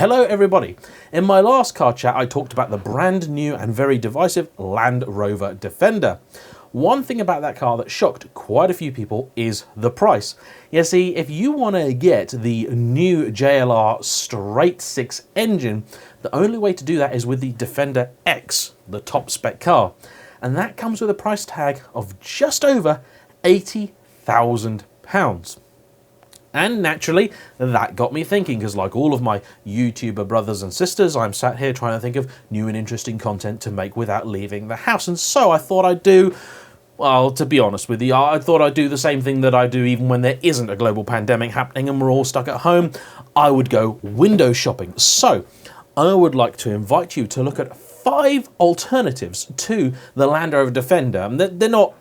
Hello everybody. In my last car chat I talked about the brand new and very divisive Land Rover Defender. One thing about that car that shocked quite a few people is the price. You see, if you want to get the new JLR straight 6 engine, the only way to do that is with the Defender X, the top spec car. And that comes with a price tag of just over £80,000. And naturally, that got me thinking, because like all of my YouTuber brothers and sisters, I'm sat here trying to think of new and interesting content to make without leaving the house. And so I thought I'd do, well, to be honest with you, I thought I'd do the same thing that I do even when there isn't a global pandemic happening and we're all stuck at home. I would go window shopping. So I would like to invite you to look at 5 alternatives to the Land Rover Defender. And they're not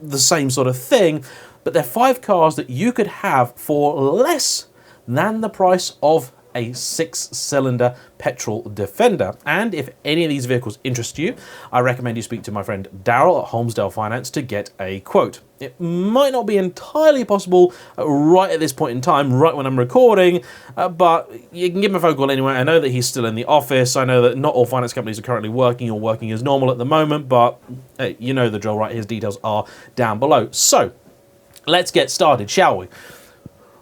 the same sort of thing, but they're 5 cars that you could have for less than the price of a 6-cylinder petrol Defender. And if any of these vehicles interest you, I recommend you speak to my friend Daryl at HOLMESDALE Finance to get a quote. It might not be entirely possible right at this point in time, right when I'm recording, but you can give him a phone call anyway. I know that he's still in the office. I know that not all finance companies are currently working or working as normal at the moment, but you know the drill, right? His details are down below. So let's get started, shall we?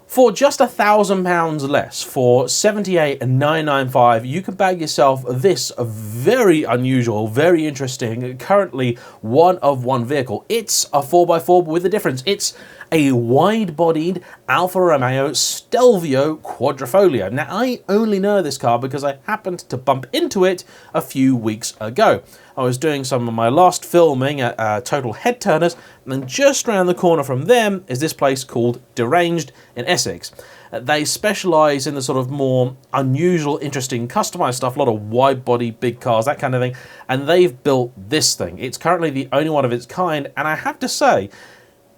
For just £1,000 less, for $78,995, you can bag yourself this very unusual, very interesting, currently one-of-one vehicle. It's a 4x4 with a difference. It's a wide-bodied Alfa Romeo Stelvio Quadrifoglio. Now, I only know this car because I happened to bump into it a few weeks ago. I was doing some of my last filming at Total Head Turners, and then just around the corner from them is this place called Deranged in Essex. They specialise in the sort of more unusual, interesting, customised stuff, a lot of wide-body, big cars, that kind of thing, and they've built this thing. It's currently the only one of its kind, and I have to say,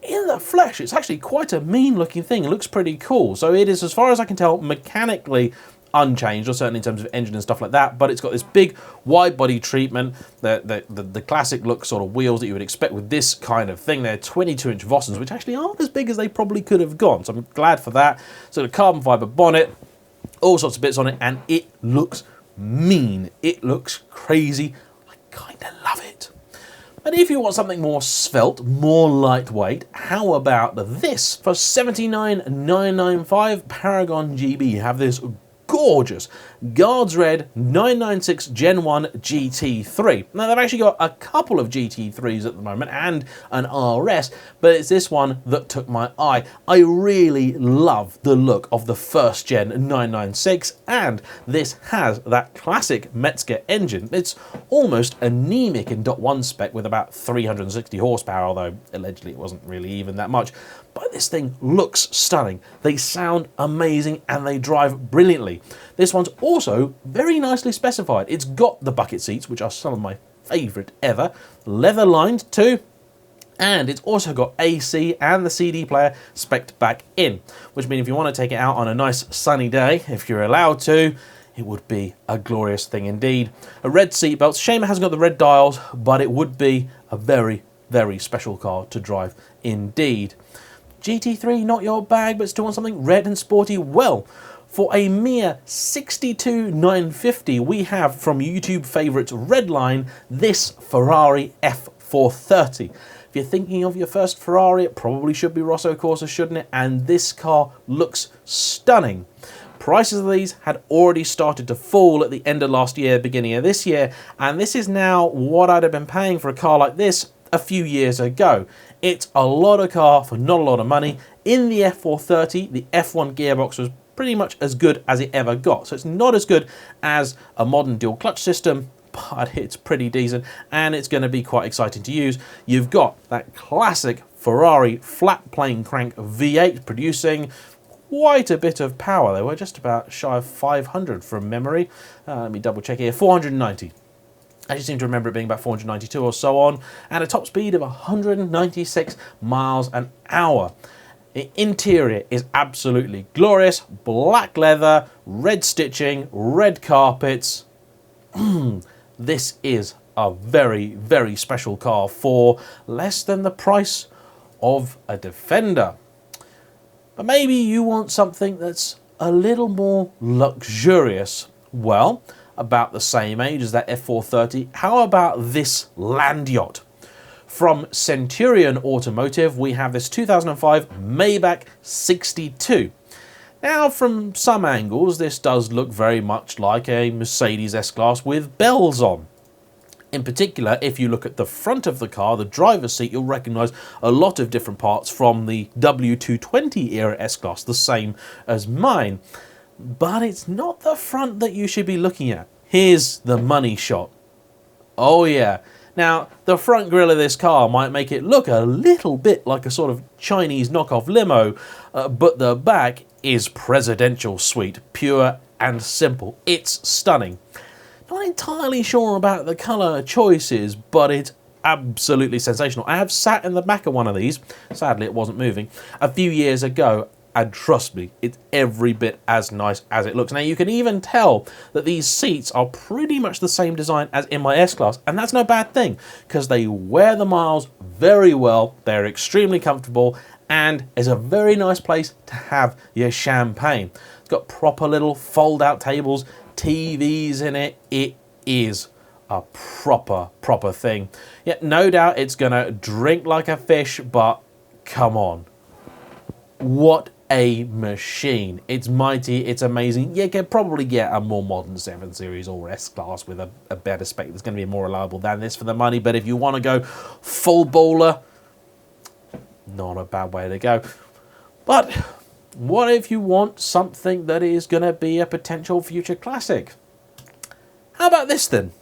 in the flesh, it's actually quite a mean-looking thing. It looks pretty cool. So it is, as far as I can tell, mechanically unchanged, or certainly in terms of engine and stuff like that, but it's got this big wide body treatment, the classic look sort of wheels that you would expect with this kind of thing. They're 22-inch Vossens, which actually aren't as big as they probably could have gone, so I'm glad for that. So the carbon fibre bonnet, all sorts of bits on it, and it looks mean. It looks crazy. I kind of love it. But if you want something more svelte, more lightweight, how about this? For $79,995, Paragon GB, you have this gorgeous Guards Red 996 Gen 1 GT3. Now, they've actually got a couple of GT3s at the moment and an RS, but it's this one that took my eye. I really love the look of the first gen 996, and this has that classic Metzger engine. It's almost anemic in .1 spec with about 360 horsepower, although allegedly it wasn't really even that much. But this thing looks stunning. They sound amazing and they drive brilliantly. This one's also very nicely specified. It's got the bucket seats, which are some of my favourite ever, leather lined too, and it's also got AC and the CD player spec'd back in, which means if you want to take it out on a nice sunny day, if you're allowed to, it would be a glorious thing indeed. A red seat belt. Shame it hasn't got the red dials, but it would be a very, very special car to drive indeed. GT3, not your bag, but still want something red and sporty? Well, for a mere $62,950, we have from YouTube favourites Redline this Ferrari F430. If you're thinking of your first Ferrari, it probably should be Rosso Corsa, shouldn't it? And this car looks stunning. Prices of these had already started to fall at the end of last year, beginning of this year, and this is now what I'd have been paying for a car like this a few years ago. It's a lot of car for not a lot of money. In the F430, the F1 gearbox was pretty much as good as it ever got. So it's not as good as a modern dual clutch system, but it's pretty decent and it's going to be quite exciting to use. You've got that classic Ferrari flat plane crank V8 producing quite a bit of power. They were just about shy of 500 from memory. Let me double check here, 490. I just seem to remember it being about 492 or so on, and a top speed of 196 miles an hour. The interior is absolutely glorious. Black leather, red stitching, red carpets. This is a very, very special car for less than the price of a Defender. But maybe you want something that's a little more luxurious? Well, about the same age as that F430, how about this land yacht? From Centurion Automotive, we have this 2005 Maybach 62. Now, from some angles, this does look very much like a Mercedes S-Class with bells on. In particular, if you look at the front of the car, the driver's seat, you'll recognise a lot of different parts from the W220 era S-Class, the same as mine. But it's not the front that you should be looking at. Here's the money shot. Oh yeah. Now, the front grille of this car might make it look a little bit like a sort of Chinese knockoff limo, but the back is presidential suite, pure and simple. It's stunning. Not entirely sure about the colour choices, but it's absolutely sensational. I have sat in the back of one of these, sadly it wasn't moving, a few years ago, and trust me, it's every bit as nice as it looks. Now, you can even tell that these seats are pretty much the same design as in my S-Class, and that's no bad thing, because they wear the miles very well, they're extremely comfortable, and it's a very nice place to have your champagne. It's got proper little fold-out tables, TVs in it. It is a proper thing. Yeah, no doubt it's gonna drink like a fish, but come on. What a machine. It's mighty, it's amazing. You could probably get a more modern 7 Series or S-Class with a better spec that's going to be more reliable than this for the money, but if you want to go full baller, not a bad way to go. But what if you want something that is going to be a potential future classic? How about this then?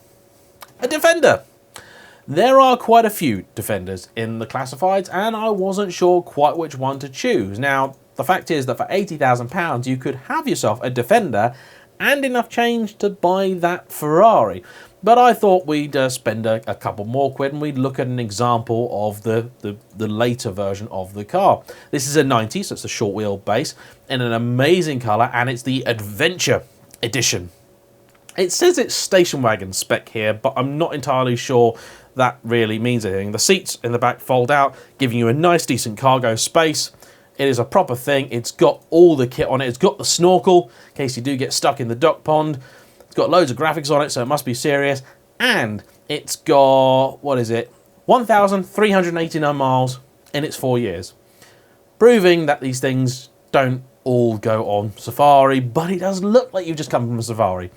A Defender. There are quite a few Defenders in the classifieds, and I wasn't sure quite which one to choose. Now, the fact is that for £80,000 you could have yourself a Defender and enough change to buy that Ferrari. But I thought we'd spend a couple more quid and we'd look at an example of the later version of the car. This is a 90, so it's a short wheelbase, in an amazing colour, and it's the Adventure Edition. It says it's station wagon spec here, but I'm not entirely sure that really means anything. The seats in the back fold out, giving you a nice decent cargo space. It is a proper thing. It's got all the kit on it. It's got the snorkel, in case you do get stuck in the duck pond. It's got loads of graphics on it, so it must be serious. And it's got, what is it, 1,389 miles in its 4 years. Proving that these things don't all go on safari, but it does look like you've just come from a safari.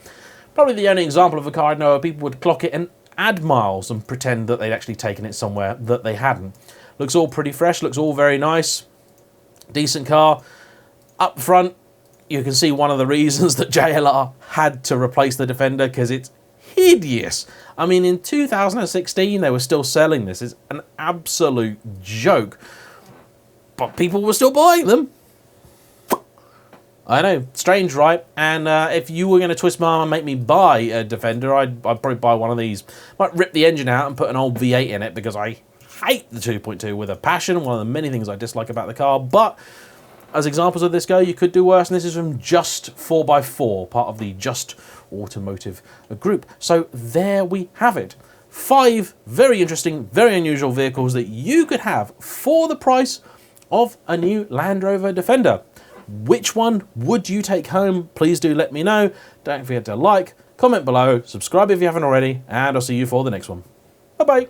Probably the only example of a car I know where people would clock it and add miles and pretend that they'd actually taken it somewhere that they hadn't. Looks all pretty fresh, looks all very nice. Decent car. Up front, you can see one of the reasons that JLR had to replace the Defender, because it's hideous. I mean, in 2016, they were still selling this. It's an absolute joke. But people were still buying them. I know, strange, right? And if you were going to twist my arm and make me buy a Defender, I'd probably buy one of these. Might rip the engine out and put an old V8 in it, because I hate the 2.2 with a passion. One of the many things I dislike about the car. But as examples of this go, you could do worse. And this is from Just 4x4, part of the Just Automotive group. So there we have it. 5 very interesting, very unusual vehicles that you could have for the price of a new Land Rover Defender. Which one would you take home? Please do let me know. Don't forget to like, comment below, subscribe if you haven't already, and I'll see you for the next one. Bye-bye.